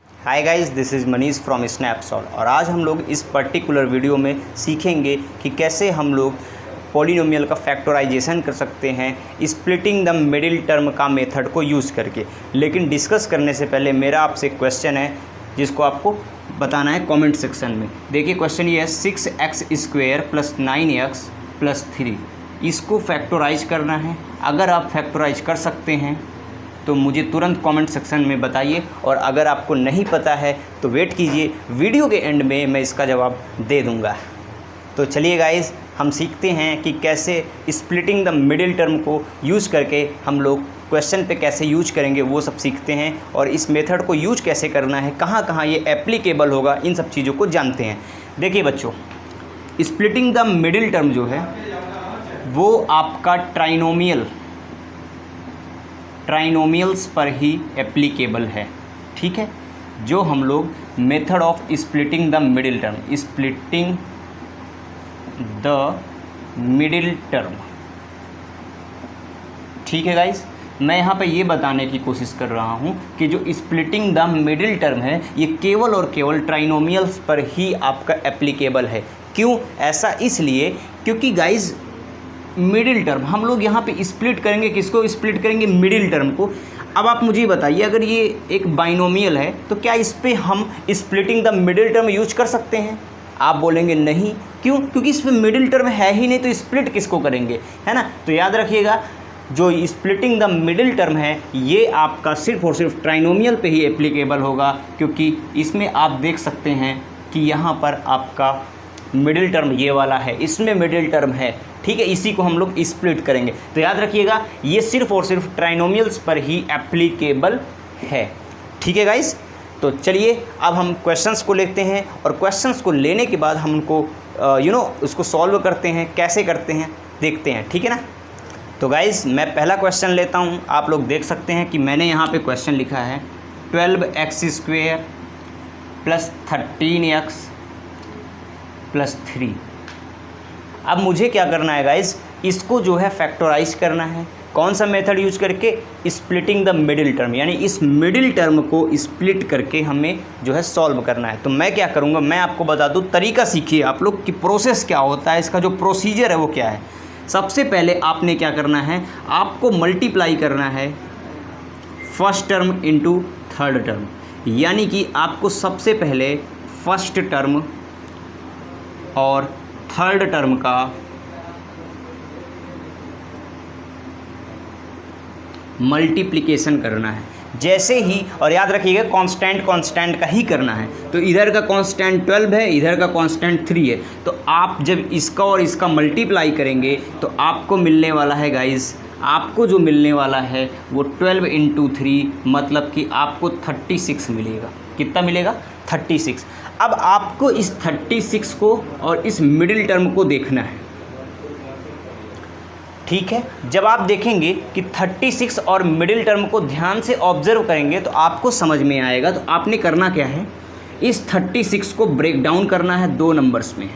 Hi guys, this is Manish from snapshot. और आज हम लोग इस पर्टिकुलर वीडियो में सीखेंगे कि कैसे हम लोग पॉलिनोमियल का फैक्टराइजेशन कर सकते हैं स्प्लिटिंग द मिडिल टर्म का मेथड को यूज़ करके। लेकिन डिस्कस करने से पहले मेरा आपसे क्वेश्चन है जिसको आपको बताना है कमेंट सेक्शन में। देखिए क्वेश्चन ये है 6x² + 9x + 3, इसको फैक्टराइज करना है। अगर आप फैक्टराइज कर सकते हैं तो मुझे तुरंत कमेंट सेक्शन में बताइए, और अगर आपको नहीं पता है तो वेट कीजिए, वीडियो के एंड में मैं इसका जवाब दे दूंगा। तो चलिए गाइस, हम सीखते हैं कि कैसे स्प्लिटिंग द मिडिल टर्म को यूज़ करके हम लोग क्वेश्चन पे कैसे यूज करेंगे वो सब सीखते हैं, और इस मेथड को यूज कैसे करना है, कहाँ कहाँ ये एप्लीकेबल होगा, इन सब चीज़ों को जानते हैं। देखिए बच्चों, स्प्लिटिंग द मिडिल टर्म जो है वो आपका ट्राइनोमियल्स पर ही एप्लीकेबल है, ठीक है। जो हम लोग method of splitting the middle term, splitting the middle term, ठीक है गाइस। मैं यहाँ पे ये बताने की कोशिश कर रहा हूँ कि जो स्प्लिटिंग द मिडिल टर्म है ये केवल और केवल ट्राइनोमियल्स पर ही आपका एप्लीकेबल है। क्यों ऐसा? इसलिए क्योंकि गाइस मिडिल टर्म हम लोग यहाँ पे स्प्लिट करेंगे, किसको स्प्लिट करेंगे? मिडिल टर्म को। अब आप मुझे बताइए, अगर ये एक बाइनोमियल है तो क्या इस पर हम splitting the middle term use कर सकते हैं? आप बोलेंगे नहीं। क्यों? क्योंकि इस पर मिडिल टर्म है ही नहीं, तो स्प्लिट किसको करेंगे, है ना। तो याद रखिएगा, जो स्प्लिटिंग द मिडिल टर्म है ये आपका सिर्फ और सिर्फ ट्राइनोमियल पे ही एप्लीकेबल होगा, क्योंकि इसमें आप देख सकते हैं कि यहाँ पर आपका मिडिल टर्म ये वाला है, इसमें मिडिल टर्म है, ठीक है। इसी को हम लोग स्प्लिट करेंगे। तो याद रखिएगा, ये सिर्फ और सिर्फ ट्राइनोमियल्स पर ही एप्लीकेबल है, ठीक है गाइस। तो चलिए अब हम क्वेश्चंस को लेते हैं, और क्वेश्चंस को लेने के बाद हम उनको उसको सॉल्व करते हैं। कैसे करते हैं देखते हैं, ठीक है ना। तो गाइस मैं पहला क्वेश्चन लेता हूँ। आप लोग देख सकते हैं कि मैंने यहाँ पे क्वेश्चन लिखा है 12x² + 13x + 3। अब मुझे क्या करना है गाइस, इसको जो है फैक्टराइज करना है। कौन सा मेथड यूज करके? स्प्लिटिंग द मिडिल टर्म, यानी इस मिडिल टर्म को स्प्लिट करके हमें जो है सॉल्व करना है। तो मैं क्या करूँगा, मैं आपको बता दूँ तरीका, सीखिए आप लोग कि प्रोसेस क्या होता है, इसका जो प्रोसीजर है वो क्या है। सबसे पहले आपने क्या करना है, आपको मल्टीप्लाई करना है first term into third term, यानी कि आपको सबसे पहले फर्स्ट टर्म और थर्ड टर्म का मल्टीप्लिकेशन करना है। जैसे ही, और याद रखिएगा कांस्टेंट का ही करना है। तो इधर का कांस्टेंट 12 है, इधर का कांस्टेंट 3 है। तो आप जब इसका और इसका मल्टीप्लाई करेंगे तो आपको मिलने वाला है गाइस, आपको जो मिलने वाला है वो 12 × 3, मतलब कि आपको 36 मिलेगा। कितना मिलेगा? 36। अब आपको इस 36 को और इस मिडिल टर्म को देखना है, ठीक है। जब आप देखेंगे कि 36 और मिडिल टर्म को ध्यान से ऑब्जर्व करेंगे तो आपको समझ में आएगा। तो आपने करना क्या है, इस 36 को ब्रेक डाउन करना है 2 नंबर्स में।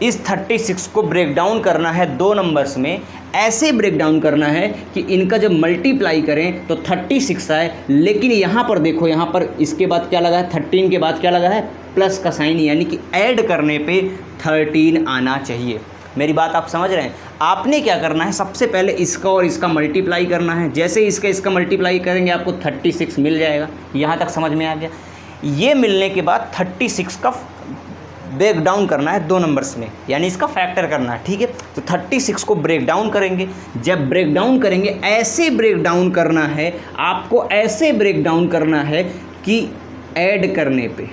इस 36 को ब्रेक डाउन करना है 2 नंबर्स में। ऐसे ब्रेक डाउन करना है कि इनका जब मल्टीप्लाई करें तो 36 आए, लेकिन यहाँ पर देखो, यहाँ पर इसके बाद क्या लगा है, 13 के बाद क्या लगा है, प्लस का साइन, यानी कि ऐड करने पे 13 आना चाहिए। मेरी बात आप समझ रहे हैं? आपने क्या करना है, सबसे पहले इसका और इसका मल्टीप्लाई करना है। जैसे इसका मल्टीप्लाई करेंगे आपको 36 मिल जाएगा। यहाँ तक समझ में आ गया? ये मिलने के बाद 36 का ब्रेक डाउन करना है 2 नंबर्स में, यानी इसका फैक्टर करना है, ठीक है। तो 36 को ब्रेक डाउन करेंगे। जब ब्रेक डाउन करेंगे, ऐसे ब्रेक डाउन करना है आपको, ऐसे ब्रेक डाउन करना है कि ऐड करने पे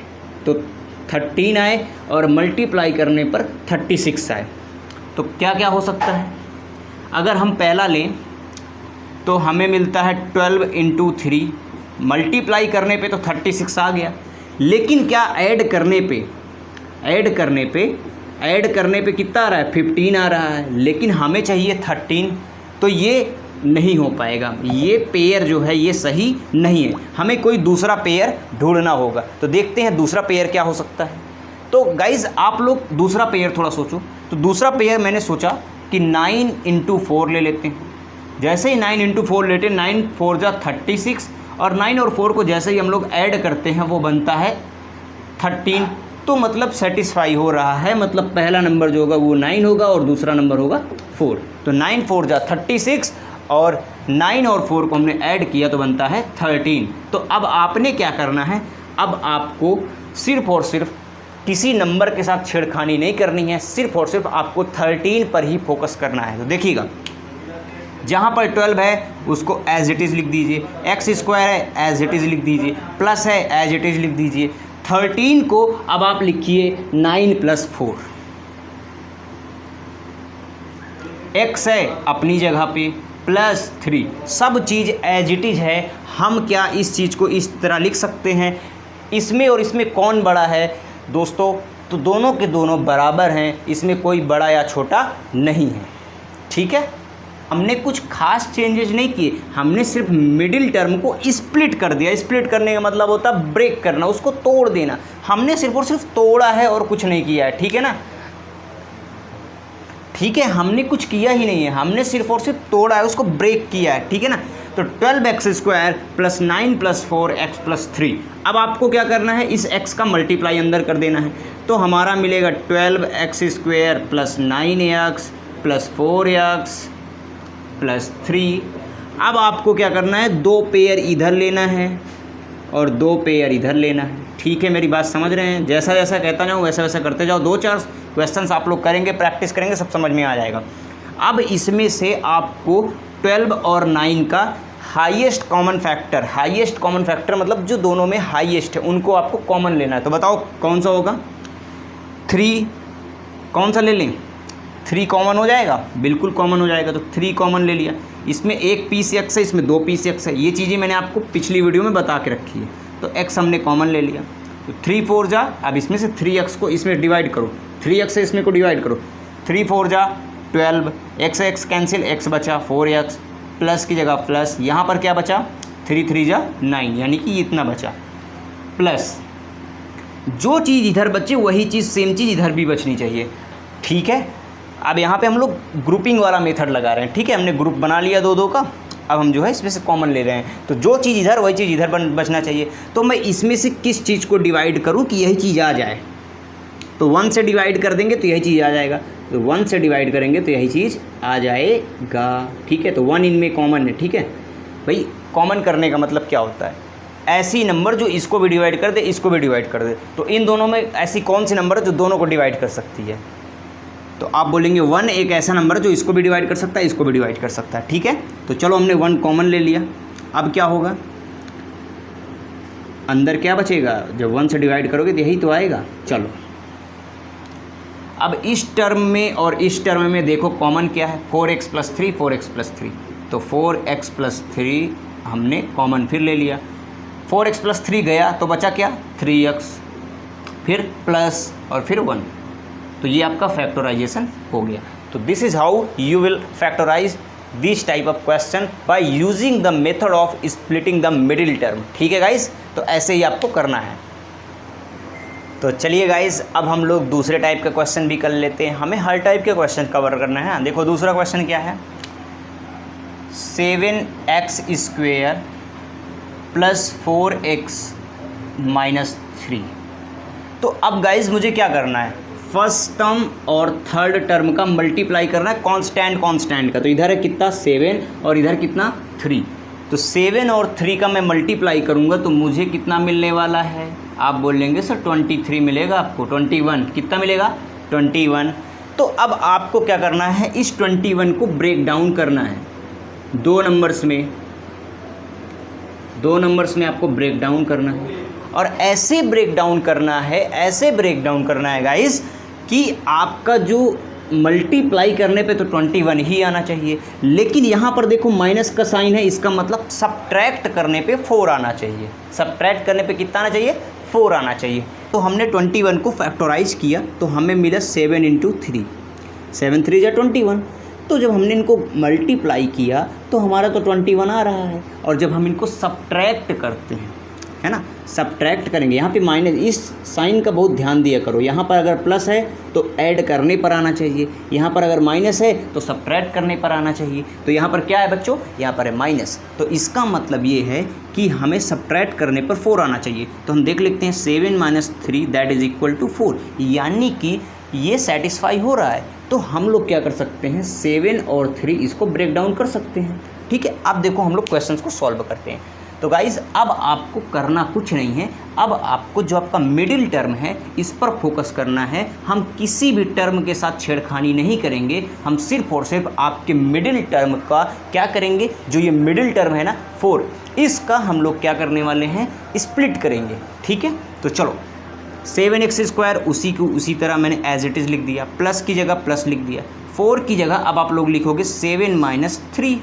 तो 13 आए और मल्टीप्लाई करने पर 36 आए। तो क्या क्या हो सकता है? अगर हम पहला लें तो हमें मिलता है 12 × 3, मल्टीप्लाई करने पे तो 36 आ गया, लेकिन क्या ऐड करने पे कितना आ रहा है, 15 आ रहा है, लेकिन हमें चाहिए 13। तो ये नहीं हो पाएगा, ये पेयर जो है ये सही नहीं है, हमें कोई दूसरा पेयर ढूंढना होगा। तो देखते हैं दूसरा पेयर क्या हो सकता है। तो गाइज़ आप लोग दूसरा पेयर थोड़ा सोचो। तो दूसरा पेयर मैंने सोचा कि 9 × 4 ले लेते हैं। जैसे ही 9 × 4 लेते, 9 × 4 = 36 और 9 और 4 को जैसे ही हम लोग ऐड करते हैं वो बनता है 13। तो मतलब सेटिस्फाई हो रहा है, मतलब पहला नंबर जो होगा वो 9 होगा और दूसरा नंबर होगा 4। तो 9 4 जा 36 और 9 और 4 को हमने ऐड किया तो बनता है 13। तो अब आपने क्या करना है, अब आपको सिर्फ और सिर्फ किसी नंबर के साथ छेड़खानी नहीं करनी है, सिर्फ और सिर्फ आपको 13 पर ही फोकस करना है। तो देखिएगा, जहाँ पर 12 है उसको एज इट इज़ लिख दीजिए, एक्स स्क्वायर है एज इट इज़ लिख दीजिए, प्लस है एज इट इज़ लिख दीजिए। 13 को अब आप लिखिए 9 + 4, एक्स है अपनी जगह पे +3, सब चीज़ एज इट इज़ है। हम क्या इस चीज़ को इस तरह लिख सकते हैं, इसमें और इसमें कौन बड़ा है दोस्तों, तो दोनों के दोनों बराबर हैं, इसमें कोई बड़ा या छोटा नहीं है। ठीक है, हमने कुछ खास चेंजेस नहीं किए, हमने सिर्फ मिडिल टर्म को स्प्लिट कर दिया। स्प्लिट करने का मतलब होता है ब्रेक करना, उसको तोड़ देना। हमने सिर्फ और सिर्फ तोड़ा है और कुछ नहीं किया है। ठीक है ना, ठीक है, हमने कुछ किया ही नहीं है, हमने सिर्फ और सिर्फ तोड़ा है, उसको ब्रेक किया है। ठीक है ना, तो 12x² + 9 + 4x + 3। अब आपको क्या करना है, इस x का मल्टीप्लाई अंदर कर देना है। तो हमारा मिलेगा 12x² + 9x + 4x + 3। अब आपको क्या करना है, 2 पेयर इधर लेना है और 2 पेयर इधर लेना है। ठीक है, मेरी बात समझ रहे हैं? जैसा जैसा कहता जाऊँ वैसा वैसा करते जाओ। 2-4 क्वेश्चंस आप लोग करेंगे, प्रैक्टिस करेंगे, सब समझ में आ जाएगा। अब इसमें से आपको 12 और 9 का हाईएस्ट कॉमन फैक्टर मतलब जो दोनों में हाईएस्ट है उनको आपको कॉमन लेना है। तो बताओ कौन सा होगा? 3 कौन सा ले लें? 3 कॉमन हो जाएगा, बिल्कुल कॉमन हो जाएगा। तो 3 कॉमन ले लिया, इसमें 1 पीस x है, इसमें 2 पीस x है। ये चीज़ें मैंने आपको पिछली वीडियो में बता के रखी है। तो x हमने कॉमन ले लिया, तो 3 4 जा, अब इसमें से 3x को इसमें डिवाइड करो, 3x से इसमें को डिवाइड करो, 3 4 जा 12, x कैंसिल, x बचा 4x, प्लस की जगह प्लस, यहाँ पर क्या बचा 3 3 जा 9, यानी कि इतना बचा, प्लस जो चीज़ इधर बचे वही चीज़ सेम चीज़ इधर भी बचनी चाहिए। ठीक है, अब यहाँ पे हम लोग ग्रुपिंग वाला मेथड लगा रहे हैं। ठीक है, हमने ग्रुप बना लिया 2-2 का, अब हम जो है इसमें से कॉमन ले रहे हैं। तो जो चीज़ इधर वही चीज़ इधर बचना चाहिए। तो मैं इसमें से किस चीज़ को डिवाइड करूँ कि यही चीज़ आ जाए? तो 1 से डिवाइड कर देंगे तो यही चीज़ आ जाएगा, तो 1 से डिवाइड करेंगे तो यही चीज़ आ जाएगा। ठीक है, तो 1 इनमें कॉमन है। ठीक है भाई, कॉमन करने का मतलब क्या होता है? ऐसी नंबर जो इसको भी डिवाइड कर दे, इसको भी डिवाइड कर दे। तो इन दोनों में ऐसी कौन सी नंबर है जो दोनों को डिवाइड कर सकती है? तो आप बोलेंगे 1 एक ऐसा नंबर है जो इसको भी डिवाइड कर सकता है, इसको भी डिवाइड कर सकता है। ठीक है, तो चलो हमने 1 कॉमन ले लिया। अब क्या होगा, अंदर क्या बचेगा? जब 1 से डिवाइड करोगे तो यही तो आएगा। चलो अब इस टर्म में और इस टर्म में देखो कॉमन क्या है, 4x + 3 4x + 3। तो 4x + 3 हमने कॉमन फिर ले लिया, 4x + 3 गया तो बचा क्या 3x, फिर प्लस और फिर 1। तो ये आपका फैक्टराइजेशन हो गया। तो this is how you will factorise this type of question by using the method of splitting the middle term. ठीक है गाइस, तो ऐसे ही आपको करना है। तो चलिए गाइस, अब हम लोग दूसरे टाइप का क्वेश्चन भी कर लेते हैं। हमें हर टाइप के क्वेश्चन कवर करना है। देखो दूसरा क्वेश्चन क्या है, 7x² + 4x - 3। तो अब गाइस मुझे क्या करना है, फर्स्ट टर्म और थर्ड टर्म का मल्टीप्लाई करना है कांस्टेंट का। तो इधर है कितना 7 और इधर कितना 3। तो 7 और 3 का मैं मल्टीप्लाई करूँगा तो मुझे कितना मिलने वाला है? आप बोलेंगे सर 23 मिलेगा आपको, 21 कितना मिलेगा 21। तो अब आपको क्या करना है, इस 21 को ब्रेक डाउन करना है 2 नंबर्स में आपको ब्रेक डाउन करना है। और ऐसे ब्रेक डाउन करना है गाइस कि आपका जो मल्टीप्लाई करने पे तो 21 ही आना चाहिए, लेकिन यहाँ पर देखो माइनस का साइन है, इसका मतलब सब्ट्रैक्ट करने पे 4 आना चाहिए। सब्ट्रैक्ट करने पे कितना आना चाहिए? 4 आना चाहिए। तो हमने 21 को फैक्टराइज किया तो हमें मिला 7 × 3, 7 3 = 21। तो जब हमने इनको मल्टीप्लाई किया तो हमारा तो 21 आ रहा है। और जब हम इनको सब्ट्रैक्ट करते हैं है ना, सब्ट्रैक्ट करेंगे। यहाँ पे माइनस, इस साइन का बहुत ध्यान दिया करो। यहाँ पर अगर प्लस है तो ऐड करने पर आना चाहिए, यहाँ पर अगर माइनस है तो सब्ट्रैक्ट करने पर आना चाहिए। तो यहाँ पर क्या है बच्चों, यहाँ पर है माइनस, तो इसका मतलब ये है कि हमें सब्ट्रैक्ट करने पर 4 आना चाहिए। तो हम देख लेते हैं 7 - 3 दैट इज इक्वल टू 4, यानी कि ये सेटिस्फाई हो रहा है। तो हम लोग क्या कर सकते हैं, 7 और 3 इसको ब्रेक डाउन कर सकते हैं। ठीक है, अब देखो हम लोग क्वेश्चंस को सॉल्व करते हैं। तो गाइज़ अब आपको करना कुछ नहीं है, अब आपको जो आपका मिडिल टर्म है इस पर फोकस करना है। हम किसी भी टर्म के साथ छेड़खानी नहीं करेंगे, हम सिर्फ और सिर्फ आपके मिडिल टर्म का क्या करेंगे, जो ये मिडिल टर्म है ना 4, इसका हम लोग क्या करने वाले हैं, स्प्लिट करेंगे। ठीक है, तो चलो 7x² उसी को उसी तरह मैंने एज इट इज़ लिख दिया, प्लस की जगह प्लस लिख दिया, 4 की जगह अब आप लोग लिखोगे 7 - 3।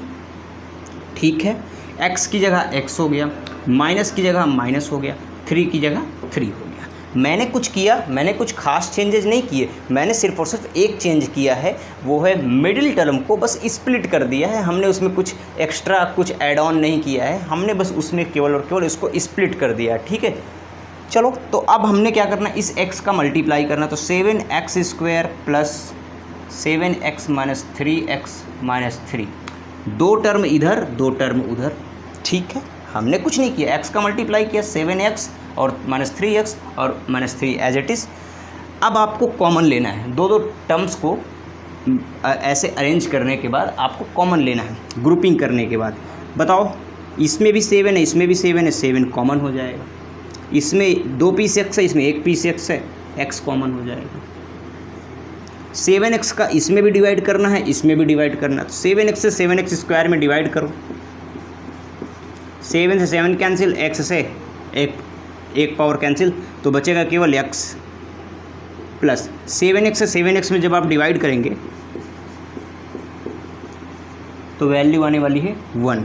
ठीक है, x की जगह x हो गया, माइनस की जगह माइनस हो गया, 3 की जगह 3 हो गया। मैंने कुछ किया, मैंने कुछ खास चेंजेस नहीं किए, मैंने सिर्फ और सिर्फ एक चेंज किया है, वो है मिडिल टर्म को बस स्प्लिट कर दिया है। हमने उसमें कुछ एक्स्ट्रा कुछ ऐड ऑन नहीं किया है, हमने बस उसमें केवल और केवल इसको स्प्लिट कर दिया है। ठीक है, चलो तो अब हमने क्या करना है, इस x का मल्टीप्लाई करना। तो 7x² plus 7x - 3x - 3, 2 term इधर 2 टर्म उधर। ठीक है, हमने कुछ नहीं किया, x का मल्टीप्लाई किया, 7x और -3x और -3 एज इट इज़। अब आपको कॉमन लेना है, दो टर्म्स को ऐसे अरेंज करने के बाद आपको कॉमन लेना है, ग्रुपिंग करने के बाद। बताओ, इसमें भी 7 है, इसमें भी 7 है, 7 कॉमन हो जाएगा। इसमें 2 पीस x है, इसमें 1 पीस x है, x कॉमन हो जाएगा। 7x का इसमें भी डिवाइड करना है, इसमें भी डिवाइड करना है, तो 7x से 7x² में डिवाइड करो, 7 से 7 कैंसिल, x से एक पावर कैंसिल, तो बचेगा केवल x प्लस 7x से 7x में जब आप डिवाइड करेंगे तो वैल्यू आने वाली है 1।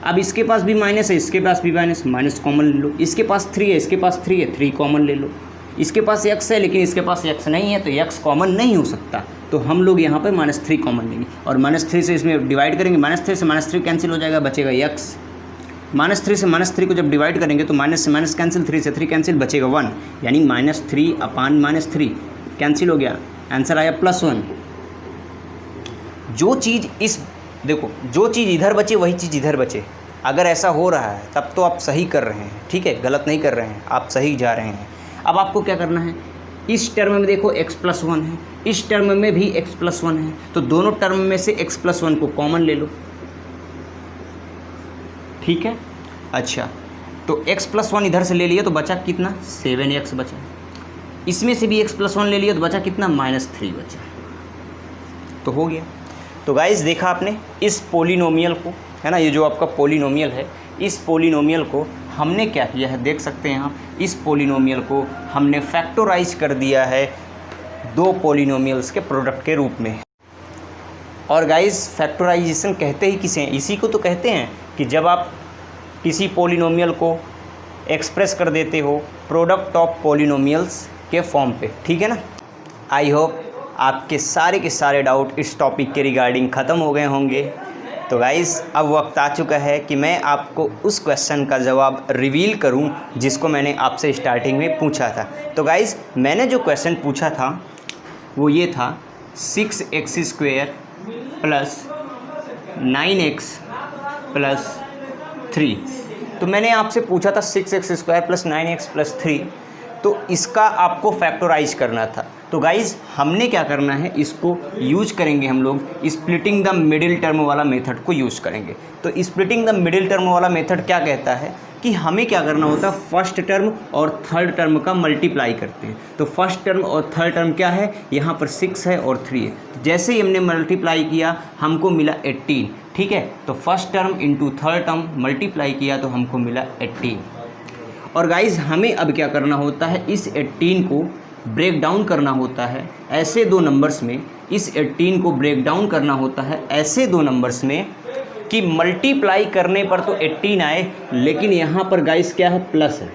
अब इसके पास भी माइनस है, इसके पास भी माइनस, माइनस कॉमन ले लो। इसके पास 3 है, इसके पास 3 है, 3 कॉमन ले लो। इसके पास x है लेकिन इसके पास x नहीं है, तो x कॉमन नहीं हो सकता, तो हम लोग यहाँ पे -3 कॉमन लेंगे और -3 से इसमें डिवाइड करेंगे, -3 से -3 कैंसिल हो जाएगा, बचेगा x। -3 से -3 को जब डिवाइड करेंगे तो माइनस से माइनस कैंसिल, 3 से 3 कैंसिल, बचेगा 1, यानी -3/-3 कैंसिल हो गया, आंसर आया +1। जो चीज़ इस देखो, जो चीज़ इधर बचे वही चीज़ इधर बचे। अगर ऐसा हो रहा है तब तो आप सही कर रहे हैं, ठीक है, गलत नहीं कर रहे हैं, आप सही जा रहे हैं। अब आपको क्या करना है, इस टर्म में देखो x+1 है, इस टर्म में भी x+1 है, तो दोनों टर्म में से x+1 को कॉमन ले लो। ठीक है, अच्छा, तो x+1 इधर से ले लिया तो बचा कितना, 7x बचा। इसमें से भी x+1 ले लिया तो बचा कितना, -3 बचा। तो हो गया। तो गाइस देखा आपने इस पोलिनोमियल को, है ना, ये जो आपका पोलिनोमियल है, इस पोलिनोमियल को हमने क्या किया है, देख सकते हैं आप, इस पोलिनोमियल को हमने फैक्टराइज कर दिया है 2 पोलिनोमियल्स के प्रोडक्ट के रूप में। और गाइस फैक्टराइजेशन कहते ही किसे हैं, इसी को तो कहते हैं कि जब आप किसी पोलिनोमियल को एक्सप्रेस कर देते हो प्रोडक्ट ऑफ पोलिनोमियल्स के फॉर्म पे। ठीक है ना। आई होप आपके सारे के सारे डाउट इस टॉपिक के रिगार्डिंग ख़त्म हो गए होंगे। तो गाइज़ अब वक्त आ चुका है कि मैं आपको उस क्वेश्चन का जवाब रिवील करूं जिसको मैंने आपसे स्टार्टिंग में पूछा था। तो गाइज़ मैंने जो क्वेश्चन पूछा था वो ये था 6x² प्लस 9x प्लस 3। तो मैंने आपसे पूछा था 6x² प्लस 9x प्लस 3, तो इसका आपको फैक्टराइज करना था। तो गाइज़ हमने क्या करना है, इसको यूज करेंगे हम लोग, स्प्लिटिंग द मिडिल टर्म वाला मेथड को यूज़ करेंगे। तो स्प्लिटिंग द मिडिल टर्म वाला मेथड क्या कहता है कि हमें क्या करना होता है, फर्स्ट टर्म और थर्ड टर्म का मल्टीप्लाई करते हैं। तो फर्स्ट टर्म और थर्ड टर्म क्या है, यहाँ पर 6 है और 3 है, तो जैसे ही हमने मल्टीप्लाई किया हमको मिला 18। ठीक है, तो first term into third term multiply किया तो हमको मिला 18। और गाइज़ हमें अब क्या करना होता है, इस 18 को ब्रेक डाउन करना होता है ऐसे 2 नंबर्स में, इस 18 को ब्रेक डाउन करना होता है ऐसे 2 नंबर्स में कि मल्टीप्लाई करने पर तो 18 आए, लेकिन यहाँ पर गाइस क्या है, प्लस है,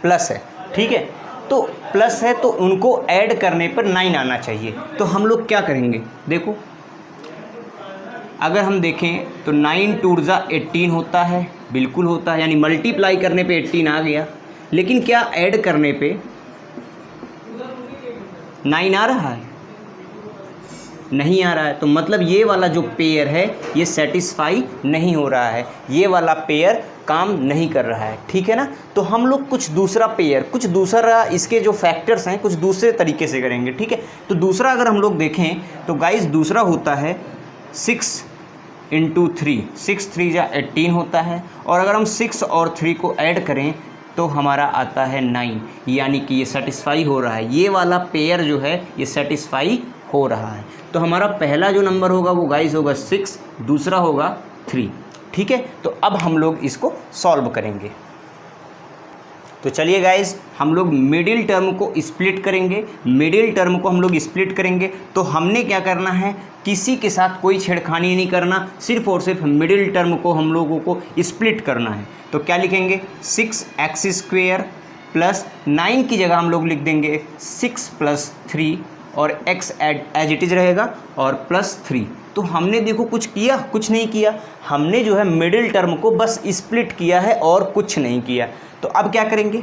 प्लस है। ठीक है, तो प्लस है तो उनको ऐड करने पर 9 आना चाहिए। तो हम लोग क्या करेंगे, देखो अगर हम देखें तो 9 2 जा 18 होता है, बिल्कुल होता है, यानी मल्टीप्लाई करने पे 18 आ गया। लेकिन क्या ऐड करने पे 9 आ रहा है? नहीं आ रहा है। तो मतलब ये वाला जो पेयर है ये सेटिस्फाई नहीं हो रहा है, ये वाला पेयर काम नहीं कर रहा है, ठीक है ना। तो हम लोग कुछ दूसरा पेयर, कुछ दूसरा इसके जो फैक्टर्स हैं कुछ दूसरे तरीके से करेंगे, ठीक है। तो दूसरा अगर हम लोग देखें तो गाइस दूसरा होता है 6 × 3, 6 3 जा 18 होता है। और अगर हम 6 और 3 को ऐड करें तो हमारा आता है 9, यानी कि ये सेटिस्फाई हो रहा है, ये वाला पेयर जो है ये सेटिस्फाई हो रहा है। तो हमारा पहला जो नंबर होगा वो गाइस होगा 6, दूसरा होगा 3, ठीक है। तो अब हम लोग इसको सॉल्व करेंगे। तो चलिए गाइस हम लोग मिडिल टर्म को स्प्लिट करेंगे। मिडिल टर्म को हम लोग स्प्लिट करेंगे तो हमने क्या करना है, किसी के साथ कोई छेड़खानी नहीं करना, सिर्फ और सिर्फ मिडिल टर्म को हम लोगों को स्प्लिट करना है। तो क्या लिखेंगे, 6x² प्लस 9 की जगह हम लोग लिख देंगे 6 + 3 और x एज इट इज रहेगा और +3। तो हमने देखो कुछ किया, कुछ नहीं किया, हमने जो है मिडिल टर्म को बस स्प्लिट किया है और कुछ नहीं किया। तो अब क्या करेंगे,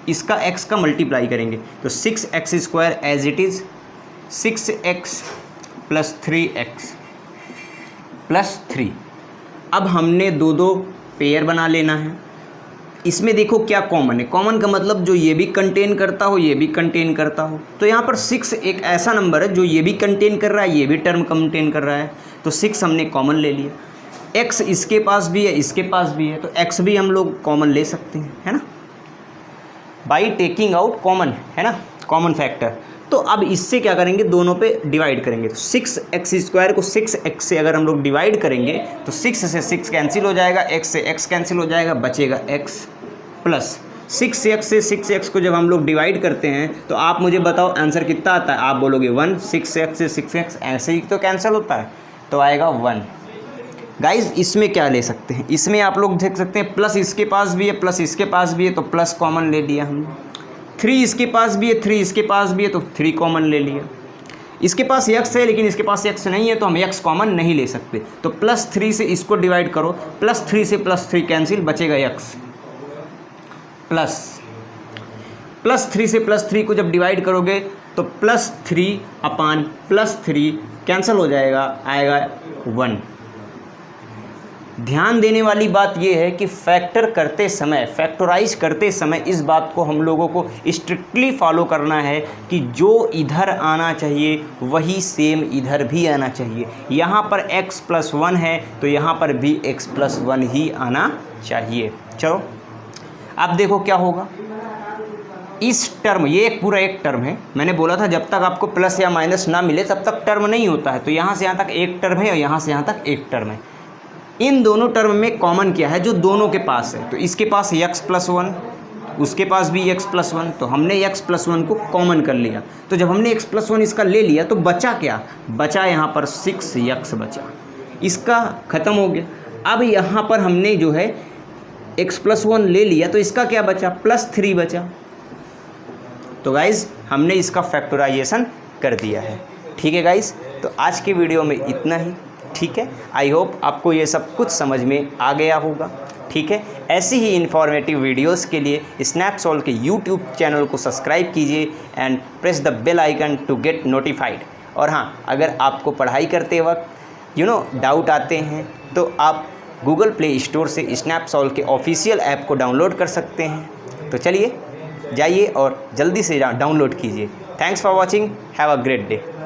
इसका x का मल्टीप्लाई करेंगे। तो 6x² as it is 6x + 3x + 3। अब हमने दो पेयर बना लेना है। इसमें देखो क्या कॉमन है, कॉमन का मतलब जो ये भी कंटेन करता हो ये भी कंटेन करता हो। तो यहाँ पर 6 एक ऐसा नंबर है जो ये भी कंटेन कर रहा है, ये भी टर्म कंटेन कर रहा है। तो 6 हमने कॉमन ले लिया। x इसके पास भी है, इसके पास भी है, तो x भी हम लोग कॉमन ले सकते हैं, है ना, बाई टेकिंग आउट कॉमन, है ना, कॉमन फैक्टर। तो अब इससे क्या करेंगे, दोनों पे डिवाइड करेंगे। तो 6x² को 6x से अगर हम लोग डिवाइड करेंगे तो 6 से 6 कैंसिल हो जाएगा, x से x कैंसिल हो जाएगा, बचेगा x प्लस 6x से 6x को जब हम लोग डिवाइड करते हैं तो आप मुझे बताओ आंसर कितना आता है। आप बोलोगे 1, 6x से 6x ऐसे ही तो कैंसिल होता है, तो आएगा 1। गाइज इसमें क्या ले सकते हैं, इसमें आप लोग देख सकते हैं प्लस इसके पास भी है, प्लस इसके पास भी है, तो प्लस कॉमन ले लिया हमने। 3 इसके पास भी है, 3 इसके पास भी है, तो 3 कॉमन ले लिया। इसके पास x है लेकिन इसके पास x नहीं है तो हम x कॉमन नहीं ले सकते। तो +3 से इसको डिवाइड करो, +3 से +3 कैंसिल, बचेगा x प्लस +3 से +3 को जब डिवाइड करोगे तो +3/+3 कैंसिल हो जाएगा, आएगा 1। ध्यान देने वाली बात यह है कि फैक्टर करते समय, फैक्टराइज करते समय इस बात को हम लोगों को स्ट्रिक्टली फॉलो करना है कि जो इधर आना चाहिए वही सेम इधर भी आना चाहिए। यहाँ पर x + 1 है तो यहाँ पर भी x + 1 ही आना चाहिए। चलो अब देखो क्या होगा, इस टर्म, ये एक पूरा एक टर्म है, मैंने बोला था जब तक आपको प्लस या माइनस ना मिले तब तक टर्म नहीं होता है। तो यहाँ से यहाँ तक एक टर्म है और यहाँ से यहाँ तक एक टर्म है। इन दोनों टर्म में कॉमन क्या है, जो दोनों के पास है। तो इसके पास x + 1, उसके पास भी x + 1, तो हमने x + 1 को कॉमन कर लिया। तो जब हमने x + 1 इसका ले लिया तो बचा क्या, बचा यहाँ पर 6x बचा, इसका ख़त्म हो गया। अब यहाँ पर हमने जो है x + 1 ले लिया तो इसका क्या बचा, +3 बचा। तो गाइज़ हमने इसका फैक्टराइजेशन कर दिया है। ठीक है गाइज़, तो आज के वीडियो में इतना ही। ठीक है, आई होप आपको ये सब कुछ समझ में आ गया होगा। ठीक है, ऐसी ही इन्फॉर्मेटिव वीडियोस के लिए स्नैप सॉल्व के यूट्यूब चैनल को सब्सक्राइब कीजिए and press the bell icon to get notified. और हाँ, अगर आपको पढ़ाई करते वक्त डाउट आते हैं तो आप गूगल प्ले स्टोर से स्नैप सॉल्व के ऑफिशियल ऐप को डाउनलोड कर सकते हैं। तो चलिए जाइए और जल्दी से डाउनलोड कीजिए। Thanks for watching, have a great day.